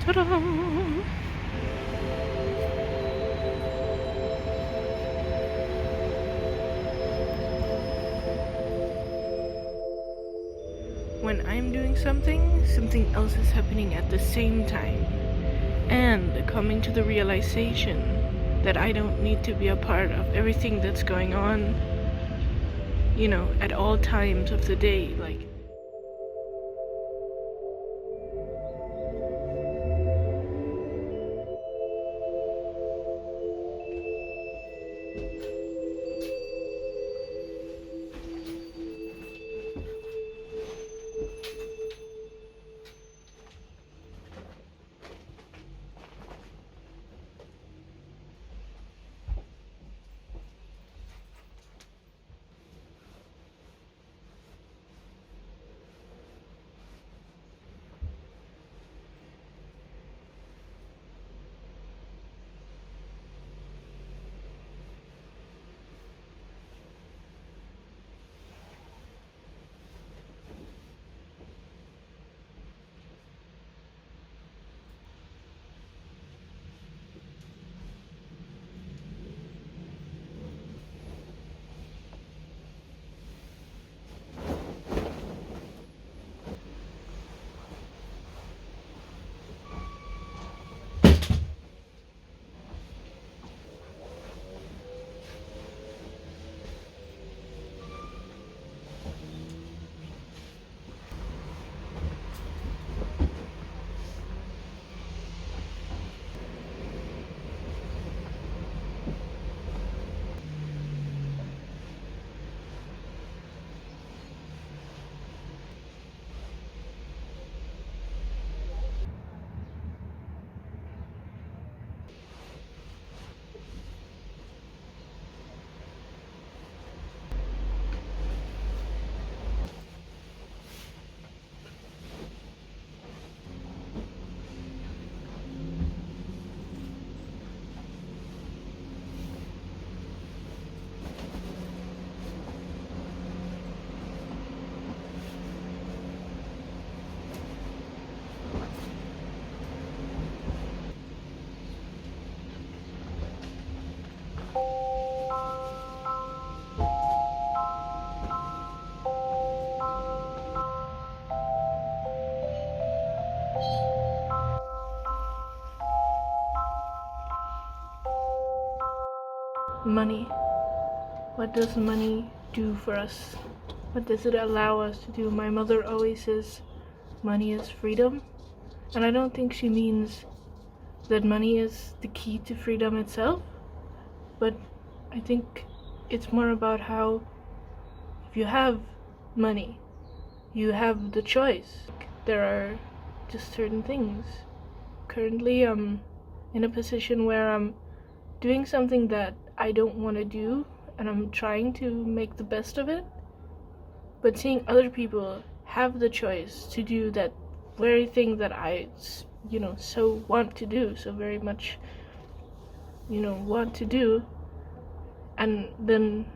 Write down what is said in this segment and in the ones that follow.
Ta-da! When I'm doing something, something else is happening at the same time. And coming to the realization that I don't need to be a part of everything that's going on, at all times of the day. Like, money. What does money do for us? What does it allow us to do? My mother always says money is freedom. And I don't think she means that money is the key to freedom itself. But I think it's more about how if you have money, you have the choice. There are just certain things. Currently, I'm in a position where I'm doing something that I don't want to do, and I'm trying to make the best of it. But seeing other people have the choice to do that very thing that I, so want to do, so very much, want to do, and then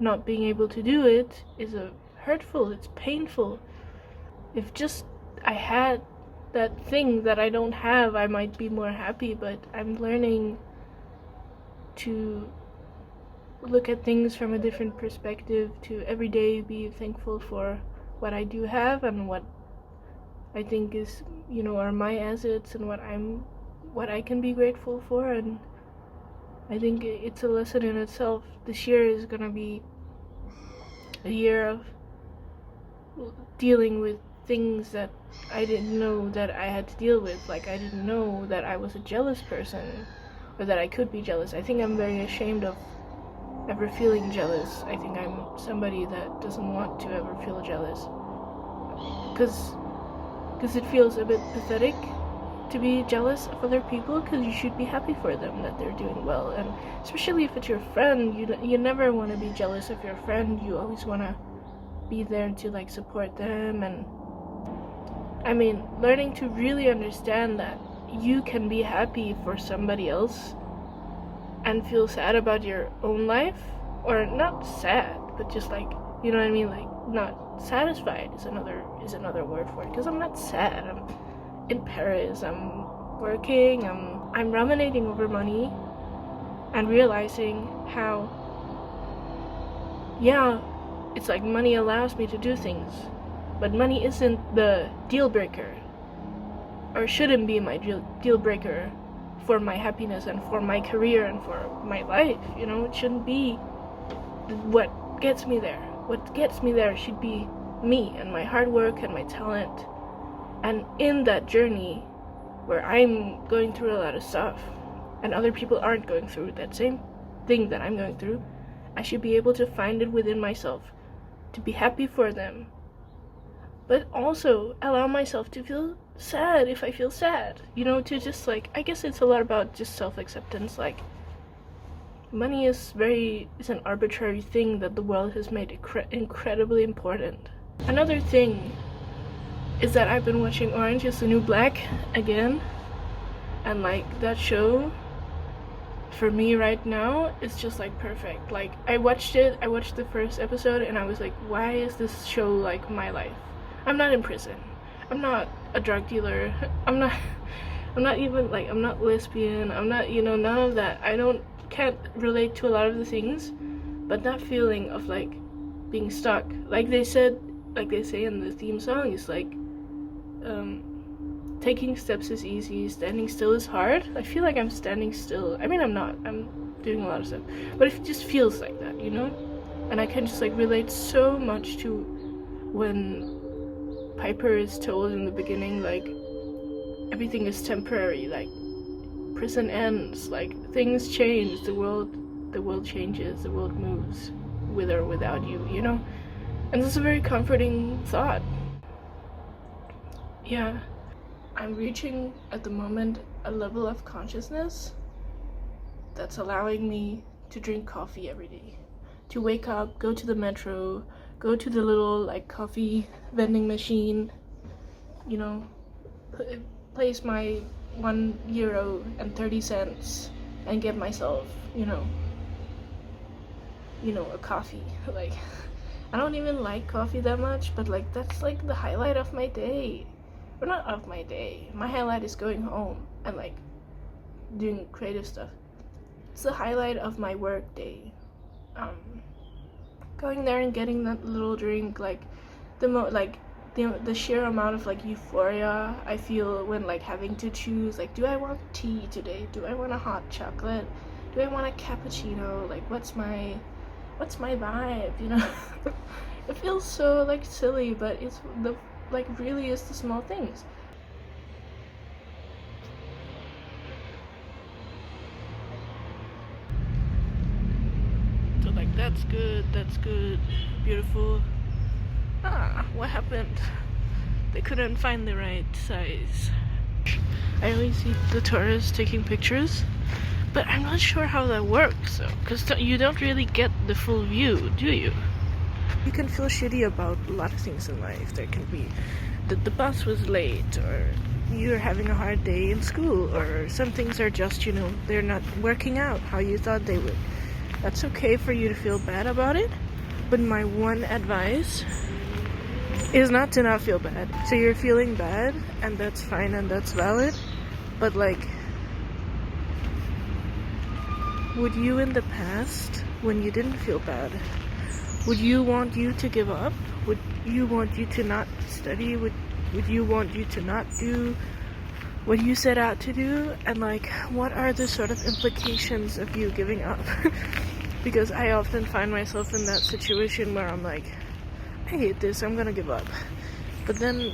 not being able to do it is hurtful, it's painful. If just I had that thing that I don't have, I might be more happy, but I'm learning to look at things from a different perspective, to every day be thankful for what I do have and what I think is, are my assets and what I can be grateful for. And I think it's a lesson in itself. This year is gonna be a year of dealing with things that I didn't know that I had to deal with. Like, I didn't know that I was a jealous person, or that I could be jealous. I think I'm very ashamed of ever feeling jealous. I think I'm somebody that doesn't want to ever feel jealous, because it feels a bit pathetic to be jealous of other people, because you should be happy for them that they're doing well. And especially if it's your friend, you never want to be jealous of your friend. You always want to be there to support them. And I mean, learning to really understand that you can be happy for somebody else and feel sad about your own life, or not sad, but just you know what I mean, not satisfied is another word for it, because I'm not sad. I'm in Paris, I'm working, I'm ruminating over money and realizing how, yeah, it's like money allows me to do things, but money isn't the deal breaker, or shouldn't be my deal breaker for my happiness and for my career and for my life. You know, it shouldn't be what gets me there. What gets me there should be me and my hard work and my talent. And in that journey where I'm going through a lot of stuff and other people aren't going through that same thing that I'm going through, I should be able to find it within myself to be happy for them, but also allow myself to feel sad if I feel sad, you know, to just like, I guess it's a lot about just self-acceptance. Like, money is an arbitrary thing that the world has made incredibly important. Another thing is that I've been watching Orange is the New Black again, and like that show for me right now is just like perfect. Like, I watched the first episode and I was like, why is this show like my life? I'm not in prison, I'm not a drug dealer, I'm not even like, I'm not lesbian, I'm not, you know, none of that. Can't relate to a lot of the things, but that feeling of like being stuck, like they say in the theme song, is like, taking steps is easy, standing still is hard. I feel like I'm standing still. I mean, I'm not, I'm doing a lot of stuff, but it just feels like that, you know? And I can just like relate so much to when Piper is told in the beginning, like, everything is temporary, like, prison ends, like, things change, the world changes, the world moves, with or without you, you know? And this is a very comforting thought. Yeah, I'm reaching at the moment a level of consciousness that's allowing me to drink coffee every day, to wake up, go to the metro, go to the little like coffee vending machine, you know, place my €1.30 and get myself, you know, a coffee. Like, I don't even like coffee that much, but like that's like the highlight of my day. Or not of my day. My highlight is going home and like doing creative stuff. It's the highlight of my work day. Going there and getting that little drink, like the sheer amount of like euphoria I feel when like having to choose, like, do I want tea today? Do I want a hot chocolate? Do I want a cappuccino? Like, what's my vibe, you know? It feels so like silly, but it's the like really is the small things. So like, that's good, beautiful. What happened? They couldn't find the right size. I always see the tourists taking pictures, but I'm not sure how that works though, because you don't really get the full view, do you? You can feel shitty about a lot of things in life. There can be that the bus was late, or you're having a hard day in school, or some things are just, you know, they're not working out how you thought they would. That's okay for you to feel bad about it, but my one advice is not to not feel bad. So you're feeling bad, and that's fine and that's valid, but like, would you in the past, when you didn't feel bad, would you want you to give up? Would you want you to not study? Would you want you to not do what you set out to do? And like, what are the sort of implications of you giving up? Because I often find myself in that situation where I'm like, I hate this, I'm gonna give up. But then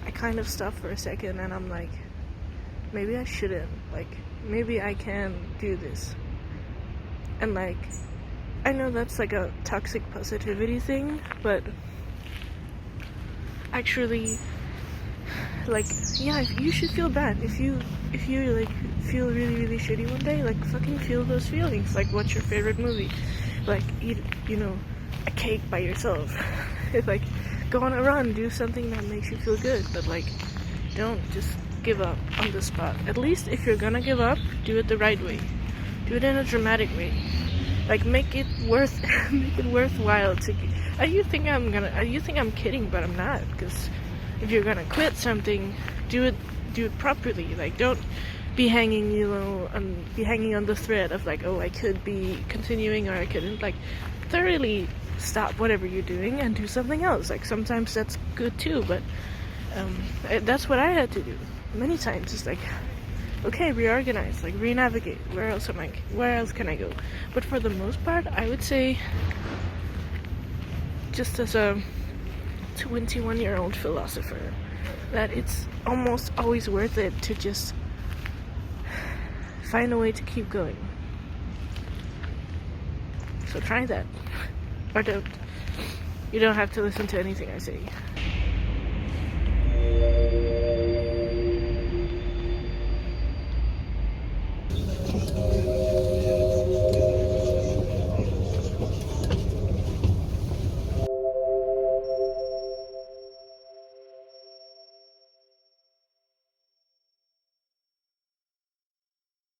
I kind of stop for a second and I'm like, maybe I shouldn't. Like, maybe I can do this. And like, I know that's like a toxic positivity thing, but actually, like, yeah, you should feel bad. If you like feel really, really shitty one day, like, fucking feel those feelings. Like, what's your favorite movie? Like, eat, you know, a cake by yourself. It's like, go on a run, do something that makes you feel good, but like, don't just give up on the spot. At least if you're gonna give up, do it the right way. Do it in a dramatic way. Like, make it worthwhile to. You think I'm kidding, but I'm not. Because if you're gonna quit something, do it do it properly. Like, don't be hanging, be hanging on the thread of like, oh, I could be continuing or I couldn't. Like, thoroughly stop whatever you're doing and do something else. Like, sometimes that's good too, but that's what I had to do many times. It's like, okay, reorganize, like re-navigate. Where else can I go? But for the most part, I would say, just as a 21-year-old philosopher, that it's almost always worth it to just find a way to keep going. So try that. Or don't. You don't have to listen to anything I say.